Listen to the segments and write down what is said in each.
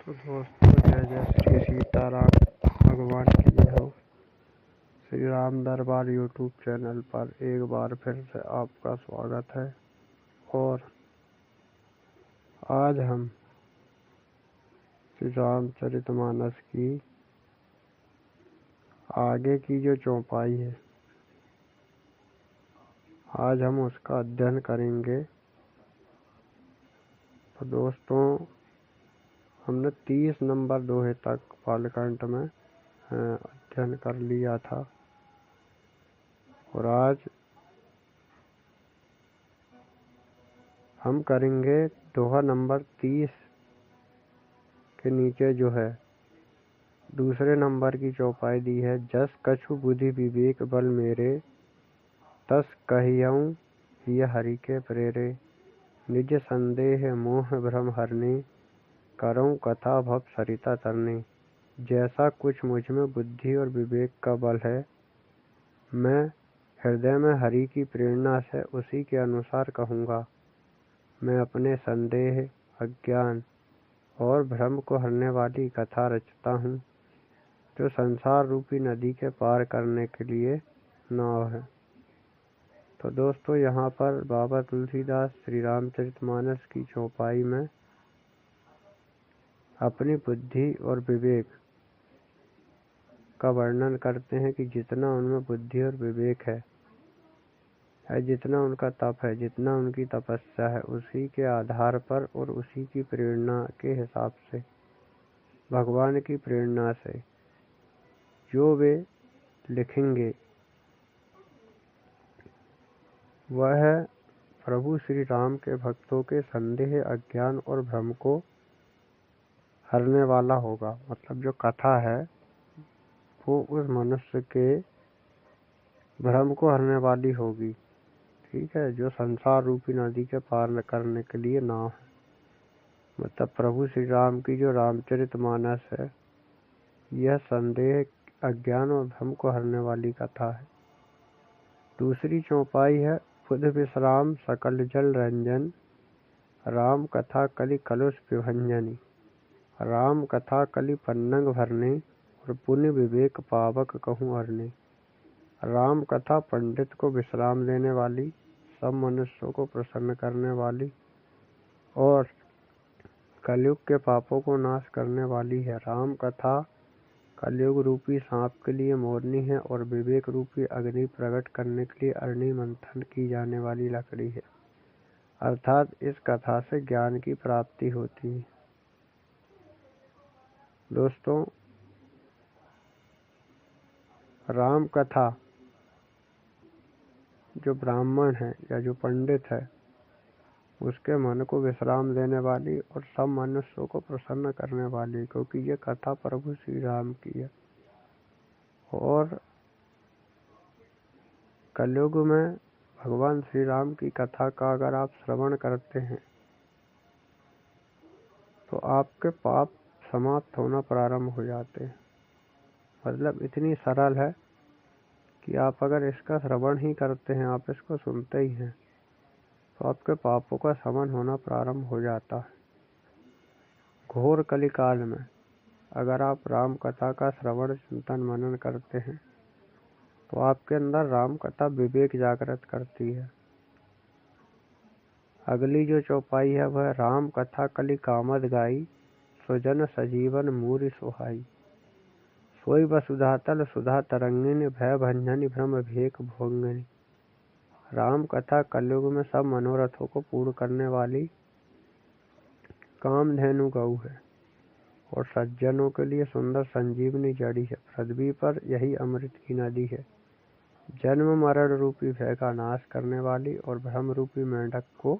तो दोस्तों, जय जय श्री सीताराम भगवान की जय हो। श्री राम दरबार यूट्यूब चैनल पर एक बार फिर से आपका स्वागत है। और आज हम श्री रामचरितमानस की आगे की जो चौपाई है, आज हम उसका अध्ययन करेंगे। तो दोस्तों, हमने 30 नंबर दोहे तक बालकांड में अध्ययन कर लिया था और आज हम करेंगे दोहा नंबर 30 के नीचे जो है दूसरे नंबर की चौपाई दी है। जस कछु बुद्धि विवेक बल मेरे, तस कहियऊँ हिय हरि के प्रेरे। निज संदेह मोह भ्रम हरने, करऊँ कथा भव सरिता तरने। जैसा कुछ मुझ में बुद्धि और विवेक का बल है, मैं हृदय में हरि की प्रेरणा से उसी के अनुसार कहूँगा। मैं अपने संदेह, अज्ञान और भ्रम को हरने वाली कथा रचता हूँ, जो संसार रूपी नदी के पार करने के लिए नाव है। तो दोस्तों, यहाँ पर बाबा तुलसीदास श्री रामचरितमानस की चौपाई में अपनी बुद्धि और विवेक का वर्णन करते हैं कि जितना उनमें बुद्धि और विवेक है, जितना उनका तप है, जितना उनकी तपस्या है, उसी के आधार पर और उसी की प्रेरणा के हिसाब से, भगवान की प्रेरणा से जो वे लिखेंगे, वह प्रभु श्री राम के भक्तों के संदेह, अज्ञान और भ्रम को हरने वाला होगा। मतलब जो कथा है वो उस मनुष्य के भ्रम को हरने वाली होगी। ठीक है, जो संसार रूपी नदी के पार करने के लिए नाव है। मतलब प्रभु श्री राम की जो रामचरितमानस है, यह संदेह, अज्ञान और भ्रम को हरने वाली कथा है। दूसरी चौपाई है बुध विश्राम सकल जल रंजन, राम कथा कलि कलुष विभंजनी। राम कथा कलि पन्नग भरने, और पुण्य विवेक पावक कहूँ हरने। राम कथा पंडित को विश्राम देने वाली, सब मनुष्यों को प्रसन्न करने वाली और कलयुग के पापों को नाश करने वाली है। राम कथा कलयुग रूपी सांप के लिए मोरनी है और विवेक रूपी अग्नि प्रकट करने के लिए अग्नि मंथन की जाने वाली लकड़ी है। अर्थात इस कथा से ज्ञान की प्राप्ति होती है। दोस्तों, राम कथा जो ब्राह्मण है या जो पंडित है, उसके मन को विश्राम देने वाली और सब मनुष्यों को प्रसन्न करने वाली, क्योंकि ये कथा प्रभु श्री राम की है। और कलयुग में भगवान श्री राम की कथा का अगर आप श्रवण करते हैं तो आपके पाप समाप्त होना प्रारंभ हो जाते हैं। मतलब इतनी सरल है कि आप अगर इसका श्रवण ही करते हैं, आप इसको सुनते ही हैं, तो आपके पापों का शमन होना प्रारंभ हो जाता है। घोर कलिकाल में अगर आप राम कथा का श्रवण, चिंतन, मनन करते हैं तो आपके अंदर राम कथा विवेक जागृत करती है। अगली जो चौपाई है वह राम कथा कलि कामद गाई, सुजन सजीवन मूरि सुहाई। सोई वसुधा तल सुधा तरंगिनी, भय भंजनी भ्रम भेक भोंगनी। राम कथा कलयुग में सब मनोरथों को पूर्ण करने वाली कामधेनु गऊ है और सज्जनों के लिए सुंदर संजीवनी जड़ी है। पृथ्वी पर यही अमृत की नदी है। जन्म मरण रूपी भय का नाश करने वाली और भ्रम रूपी मेंढक को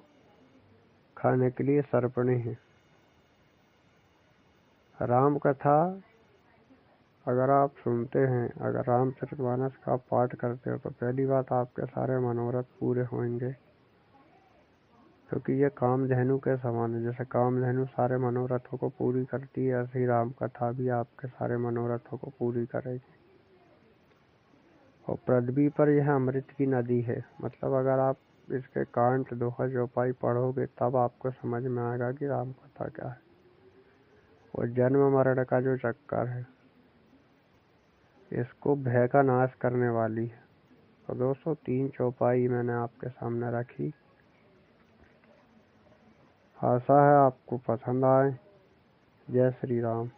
खाने के लिए सर्पणी है। राम कथा अगर आप सुनते हैं, अगर रामचरितमानस का पाठ करते हो, तो पहली बात आपके सारे मनोरथ पूरे होंगे, क्योंकि ये कामधेनु के समान है। जैसे कामधेनु सारे मनोरथों को पूरी करती है, ऐसी राम कथा भी आपके सारे मनोरथों को पूरी करेगी। और पृथ्वी पर यह अमृत की नदी है। मतलब अगर आप इसके कांट, दोहा, चौपाई पढ़ोगे तब आपको समझ में आएगा कि राम कथा क्या है। वो जन्म मरण का जो चक्कर है, इसको भय का नाश करने वाली है। तो दोस्तों 3 चौपाई मैंने आपके सामने रखी। आशा है आपको पसंद आए। जय श्री राम।